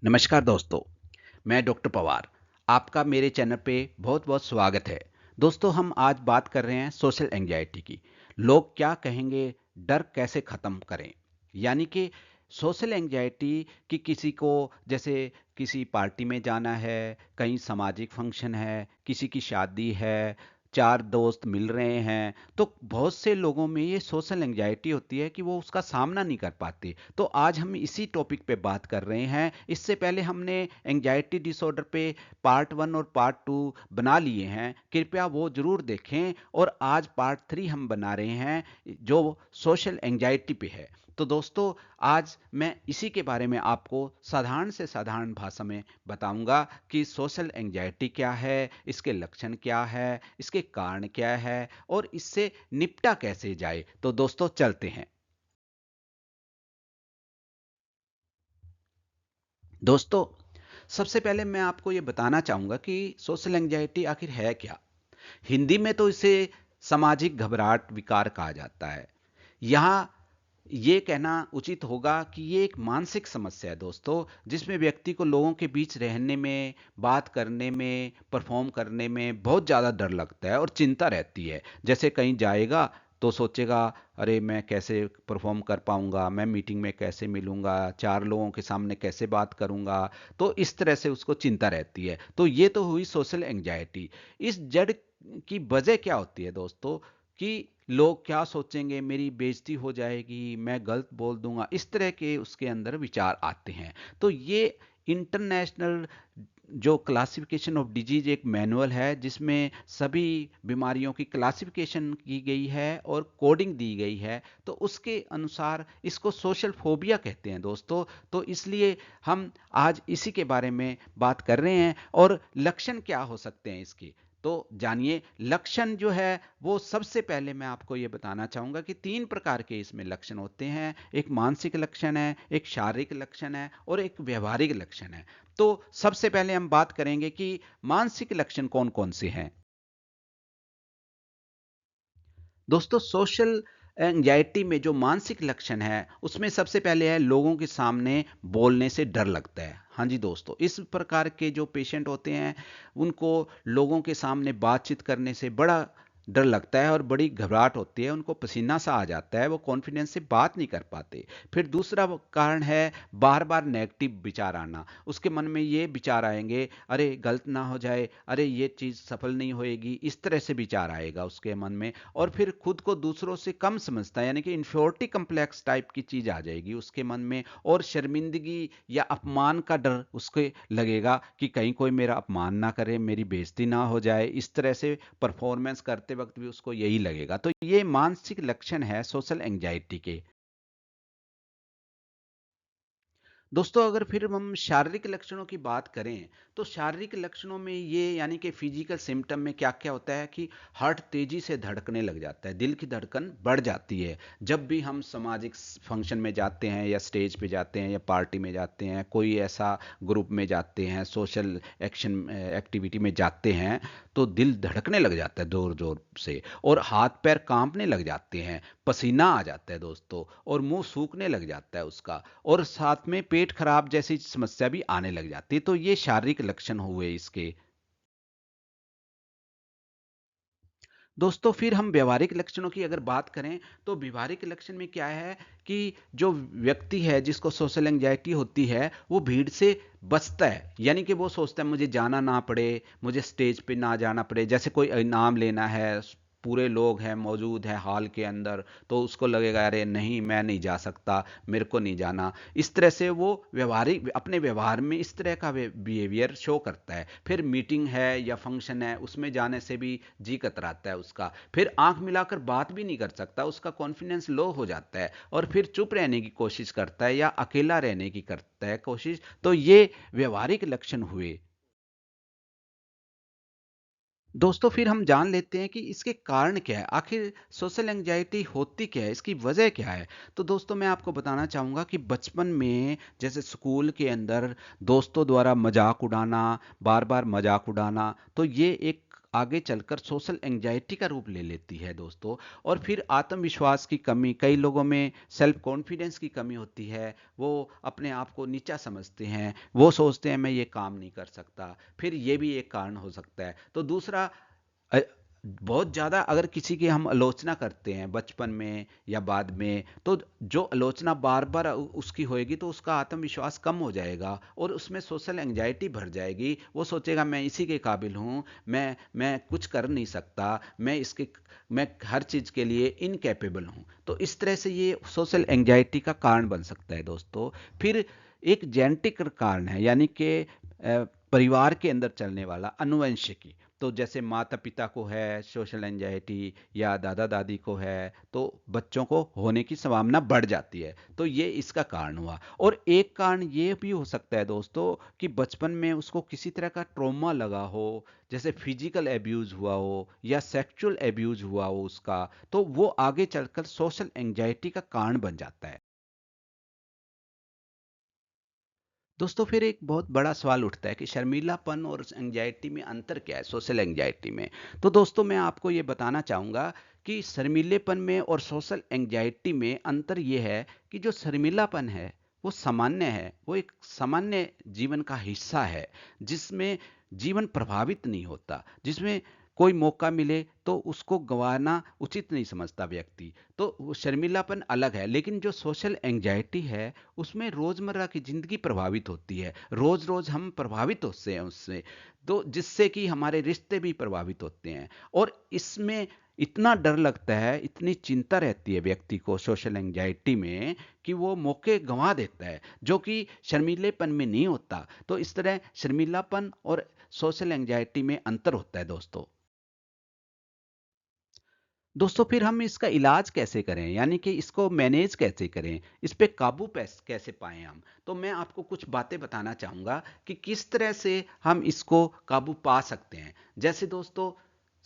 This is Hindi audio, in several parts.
नमस्कार दोस्तों, मैं डॉक्टर पवार। आपका मेरे चैनल पे बहुत-बहुत स्वागत है। दोस्तों हम आज बात कर रहे हैं सोशल एंग्जायटी की। लोग क्या कहेंगे, डर कैसे ख़त्म करें? यानी कि सोशल एंग्जायटी कि किसी को जैसे किसी पार्टी में जाना है, कहीं सामाजिक फंक्शन है, किसी की शादी है, 4 दोस्त मिल रहे हैं, तो बहुत से लोगों में ये सोशल एंग्जायटी होती है कि वो उसका सामना नहीं कर पाते। तो आज हम इसी टॉपिक पे बात कर रहे हैं। इससे पहले हमने एंग्जायटी डिसऑर्डर पे पार्ट 1 और पार्ट 2 बना लिए हैं, कृपया वो ज़रूर देखें। और आज पार्ट 3 हम बना रहे हैं जो सोशल एंग्जायटी पे है। तो दोस्तों आज मैं इसी के बारे में आपको साधारण से साधारण भाषा में बताऊंगा कि सोशल एंग्जायटी क्या है, इसके लक्षण क्या है, इसके कारण क्या है और इससे निपटा कैसे जाए। तो दोस्तों चलते हैं। दोस्तों सबसे पहले मैं आपको ये बताना चाहूँगा कि सोशल एंग्जायटी आखिर है क्या? हिंदी में तो इसे सामाजिक घबराहट विकार कहा जाता है। यहाँ ये कहना उचित होगा कि ये एक मानसिक समस्या है दोस्तों, जिसमें व्यक्ति को लोगों के बीच रहने में, बात करने में, परफॉर्म करने में बहुत ज़्यादा डर लगता है और चिंता रहती है। जैसे कहीं जाएगा तो सोचेगा, अरे मैं कैसे परफॉर्म कर पाऊंगा, मैं मीटिंग में कैसे मिलूंगा, 4 लोगों के सामने कैसे बात करूंगा। तो इस तरह से उसको चिंता रहती है। तो ये तो हुई सोशल एंग्जायटी। इस जड़ की वजह क्या होती है दोस्तों? कि लोग क्या सोचेंगे, मेरी बेइज्जती हो जाएगी, मैं गलत बोल दूंगा, इस तरह के उसके अंदर विचार आते हैं। तो ये इंटरनेशनल जो क्लासिफिकेशन ऑफ डिजीज एक मैनुअल है, जिसमें सभी बीमारियों की क्लासिफिकेशन की गई है और कोडिंग दी गई है। तो उसके अनुसार इसको सोशल फोबिया कहते हैं दोस्तों। तो इसलिए हम आज इसी के बारे में बात कर रहे हैं। और लक्षण क्या हो सकते हैं इसके, तो जानिए। लक्षण जो है वो सबसे पहले मैं आपको ये बताना चाहूँगा कि 3 प्रकार के इसमें लक्षण होते हैं। एक मानसिक लक्षण है, एक शारीरिक लक्षण है और एक व्यवहारिक लक्षण है। तो सबसे पहले हम बात करेंगे कि मानसिक लक्षण कौन-कौन से हैं। दोस्तों सोशल एंग्जायटी में जो मानसिक लक्षण है उसमें सबसे पहले है लोगों के सामने बोलने से डर लगता है। हाँ जी दोस्तों, इस प्रकार के जो पेशेंट होते हैं उनको लोगों के सामने बातचीत करने से बड़ा डर लगता है और बड़ी घबराहट होती है, उनको पसीना सा आ जाता है, वो कॉन्फिडेंस से बात नहीं कर पाते। फिर दूसरा कारण है बार बार नेगेटिव विचार आना। उसके मन में ये विचार आएंगे, अरे गलत ना हो जाए, अरे ये चीज़ सफल नहीं होएगी, इस तरह से विचार आएगा उसके मन में। और फिर खुद को दूसरों से कम समझता है, यानी कि इन्फियोरिटी कम्प्लेक्स टाइप की चीज़ आ जाएगी उसके मन में। और शर्मिंदगी या अपमान का डर उसके लगेगा कि कहीं कोई मेरा अपमान ना करे, मेरी बेइज्जती ना हो जाए। इस तरह से परफॉर्मेंस करते वक्त भी उसको यही लगेगा। तो ये मानसिक लक्षण है सोशल एंग्जाइटी के। दोस्तों अगर फिर हम शारीरिक लक्षणों की बात करें तो शारीरिक लक्षणों में ये यानी कि फिजिकल सिम्टम में क्या क्या होता है कि हार्ट तेजी से धड़कने लग जाता है, दिल की धड़कन बढ़ जाती है जब भी हम सामाजिक फंक्शन में जाते हैं या स्टेज पे जाते हैं या पार्टी में जाते हैं, कोई ऐसा ग्रुप में जाते हैं, सोशल एक्शन एक्टिविटी में जाते हैं। तो दिल धड़कने लग जाता है जोर जोर से और हाथ पैर कांपने लग जाते हैं, पसीना आ जाता है दोस्तों और मुंह सूखने लग जाता है उसका। और साथ में पेट खराब जैसी समस्या भी आने लग जाती है। तो ये शारीरिक लक्षण हुए इसके। दोस्तों फिर हम व्यवहारिक लक्षणों की अगर बात करें तो व्यवहारिक लक्षण में क्या है कि जो व्यक्ति है जिसको सोशल एंग्जाइटी होती है वो भीड़ से बचता है, यानी कि वो सोचता है मुझे जाना ना पड़े, मुझे स्टेज पे ना जाना पड़े। जैसे कोई इनाम लेना है, पूरे लोग हैं मौजूद हैं हॉल के अंदर, तो उसको लगेगा अरे नहीं मैं नहीं जा सकता, मेरे को नहीं जाना। इस तरह से वो व्यवहारिक अपने व्यवहार में इस तरह का बिहेवियर शो करता है। फिर मीटिंग है या फंक्शन है उसमें जाने से भी जी कतराता है उसका, फिर आंख मिलाकर बात भी नहीं कर सकता, उसका कॉन्फिडेंस लो हो जाता है और फिर चुप रहने की कोशिश करता है या अकेला रहने की करता है कोशिश। तो ये व्यवहारिक लक्षण हुए। दोस्तों फिर हम जान लेते हैं कि इसके कारण क्या है, आखिर सोशल एंग्जाइटी होती क्या है, इसकी वजह क्या है। तो दोस्तों मैं आपको बताना चाहूँगा कि बचपन में जैसे स्कूल के अंदर दोस्तों द्वारा मजाक उड़ाना, बार बार मजाक उड़ाना, तो ये एक आगे चलकर सोशल एंजाइटी का रूप ले लेती है दोस्तों। और फिर आत्मविश्वास की कमी, कई लोगों में सेल्फ कॉन्फिडेंस की कमी होती है, वो अपने आप को नीचा समझते हैं, वो सोचते हैं मैं ये काम नहीं कर सकता, फिर ये भी एक कारण हो सकता है। तो दूसरा, अ, बहुत ज़्यादा अगर किसी की हम आलोचना करते हैं बचपन में या बाद में, तो जो आलोचना बार बार उसकी होएगी तो उसका आत्मविश्वास कम हो जाएगा और उसमें सोशल एंजाइटी भर जाएगी। वो सोचेगा मैं इसी के काबिल हूँ, मैं कुछ कर नहीं सकता, मैं हर चीज़ के लिए इनकैपेबल हूँ। तो इस तरह से ये सोशल एंजाइटी का कारण बन सकता है दोस्तों। फिर एक जेनेटिक कारण है, यानी कि परिवार के अंदर चलने वाला अनुवंशिकी। तो जैसे माता पिता को है सोशल एंजाइटी या दादा दादी को है, तो बच्चों को होने की संभावना बढ़ जाती है। तो ये इसका कारण हुआ। और एक कारण ये भी हो सकता है दोस्तों कि बचपन में उसको किसी तरह का ट्रॉमा लगा हो, जैसे फिजिकल एब्यूज हुआ हो या सेक्सुअल एब्यूज हुआ हो उसका, तो वो आगे चलकर सोशल एंजाइटी का कारण बन जाता है। दोस्तों फिर एक बहुत बड़ा सवाल उठता है कि शर्मीलापन और एंजाइटी में अंतर क्या है, सोशल एंजाइटी में। तो दोस्तों मैं आपको ये बताना चाहूँगा कि शर्मीलेपन में और सोशल एंजाइटी में अंतर ये है कि जो शर्मीलापन है वो सामान्य है, वो एक सामान्य जीवन का हिस्सा है, जिसमें जीवन प्रभावित नहीं होता, जिसमें कोई मौका मिले तो उसको गंवाना उचित नहीं समझता व्यक्ति। तो वो शर्मीलापन अलग है। लेकिन जो सोशल एंजाइटी है उसमें रोजमर्रा की जिंदगी प्रभावित होती है, रोज रोज हम प्रभावित होते हैं उससे, तो जिससे कि हमारे रिश्ते भी प्रभावित होते हैं। और इसमें इतना डर लगता है, इतनी चिंता रहती है व्यक्ति को सोशल एंजाइटी में, कि वो मौके गंवा देता है, जो कि शर्मीलेपन में नहीं होता। तो इस तरह शर्मीलापन और सोशल एंजाइटी में अंतर होता है दोस्तों। दोस्तों फिर हम इसका इलाज कैसे करें, यानी कि इसको मैनेज कैसे करें, इस पे काबू कैसे पाएं हम। तो मैं आपको कुछ बातें बताना चाहूँगा कि किस तरह से हम इसको काबू पा सकते हैं। जैसे दोस्तों,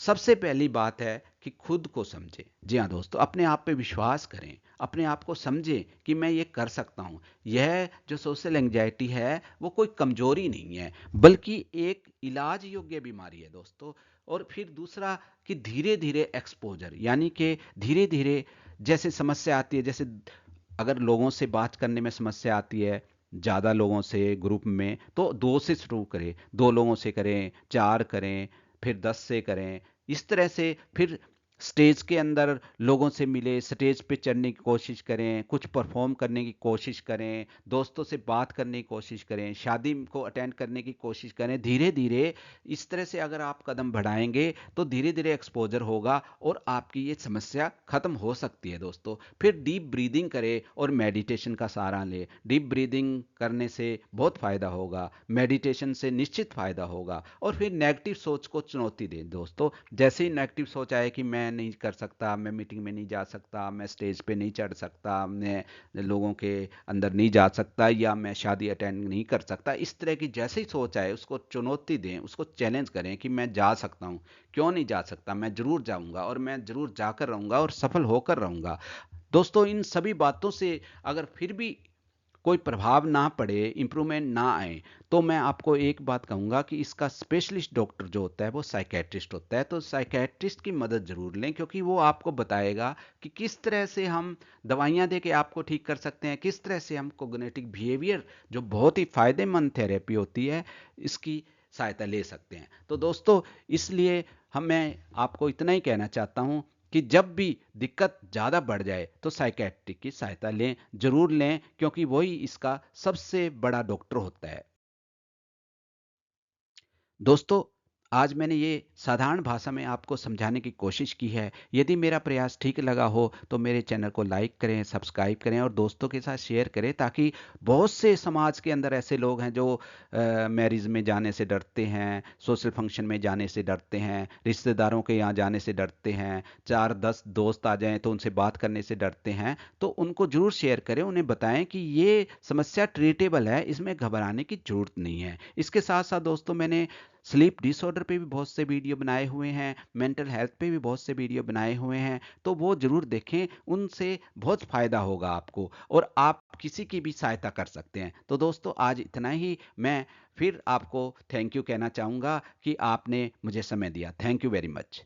सबसे पहली बात है कि खुद को समझें। जी हाँ दोस्तों, अपने आप पे विश्वास करें, अपने आप को समझें कि मैं ये कर सकता हूँ। यह जो सोशल एंजाइटी है वो कोई कमजोरी नहीं है, बल्कि एक इलाज योग्य बीमारी है दोस्तों। और फिर दूसरा कि धीरे धीरे एक्सपोजर, यानी कि धीरे धीरे जैसे समस्या आती है, जैसे अगर लोगों से बात करने में समस्या आती है, ज़्यादा लोगों से ग्रुप में, तो 2 से शुरू करें, 2 लोगों से करें, 4 करें, फिर 10 से करें। इस तरह से फिर स्टेज के अंदर लोगों से मिले, स्टेज पे चढ़ने की कोशिश करें, कुछ परफॉर्म करने की कोशिश करें, दोस्तों से बात करने की कोशिश करें, शादी को अटेंड करने की कोशिश करें। धीरे धीरे इस तरह से अगर आप कदम बढ़ाएंगे तो धीरे धीरे एक्सपोजर होगा और आपकी ये समस्या खत्म हो सकती है दोस्तों। फिर डीप ब्रीदिंग करें और मेडिटेशन का सहारा लें। डीप ब्रीदिंग करने से बहुत फायदा होगा, मेडिटेशन से निश्चित फायदा होगा। और फिर नेगेटिव सोच को चुनौती दें दोस्तों। जैसे ही नेगेटिव सोच आए कि मैं नहीं कर सकता, मैं मीटिंग में नहीं जा सकता, मैं स्टेज पे नहीं चढ़ सकता, मैं लोगों के अंदर नहीं जा सकता, या मैं शादी अटेंड नहीं कर सकता, इस तरह की जैसे ही सोच आए उसको चुनौती दें, उसको चैलेंज करें कि मैं जा सकता हूँ, क्यों नहीं जा सकता, मैं जरूर जाऊंगा और मैं जरूर जाकर रहूंगा और सफल होकर रहूंगा। दोस्तों इन सभी बातों से अगर फिर भी कोई प्रभाव ना पड़े, इंप्रूवमेंट ना आए, तो मैं आपको एक बात कहूंगा कि इसका स्पेशलिस्ट डॉक्टर जो होता है वो साइकेट्रिस्ट होता है। तो साइकेट्रिस्ट की मदद जरूर लें, क्योंकि वो आपको बताएगा कि किस तरह से हम दवाइयां दे के आपको ठीक कर सकते हैं, किस तरह से हम कोग्निटिव बिहेवियर, जो बहुत ही फायदेमंद थेरेपी होती है, इसकी सहायता ले सकते हैं। तो दोस्तों इसलिए मैं आपको इतना ही कहना चाहता हूं कि जब भी दिक्कत ज़्यादा बढ़ जाए तो साइकेट्रिक की सहायता लें, जरूर लें, क्योंकि वही इसका सबसे बड़ा डॉक्टर होता है। दोस्तों आज मैंने ये साधारण भाषा में आपको समझाने की कोशिश की है। यदि मेरा प्रयास ठीक लगा हो तो मेरे चैनल को लाइक करें, सब्सक्राइब करें और दोस्तों के साथ शेयर करें, ताकि बहुत से समाज के अंदर ऐसे लोग हैं जो मैरिज में जाने से डरते हैं, सोशल फंक्शन में जाने से डरते हैं, रिश्तेदारों के यहाँ जाने से डरते हैं, 4-10 दोस्त आ जाएं तो उनसे बात करने से डरते हैं। तो उनको जरूर शेयर करें, उन्हें बताएं कि ये समस्या ट्रीटेबल है, इसमें घबराने की जरूरत नहीं है। इसके साथ साथ दोस्तों मैंने स्लीप डिसऑर्डर पे भी बहुत से वीडियो बनाए हुए हैं, मेंटल हेल्थ पे भी बहुत से वीडियो बनाए हुए हैं, तो वो ज़रूर देखें, उनसे बहुत फ़ायदा होगा आपको और आप किसी की भी सहायता कर सकते हैं। तो दोस्तों आज इतना ही। मैं फिर आपको थैंक यू कहना चाहूँगा कि आपने मुझे समय दिया। Thank you very much.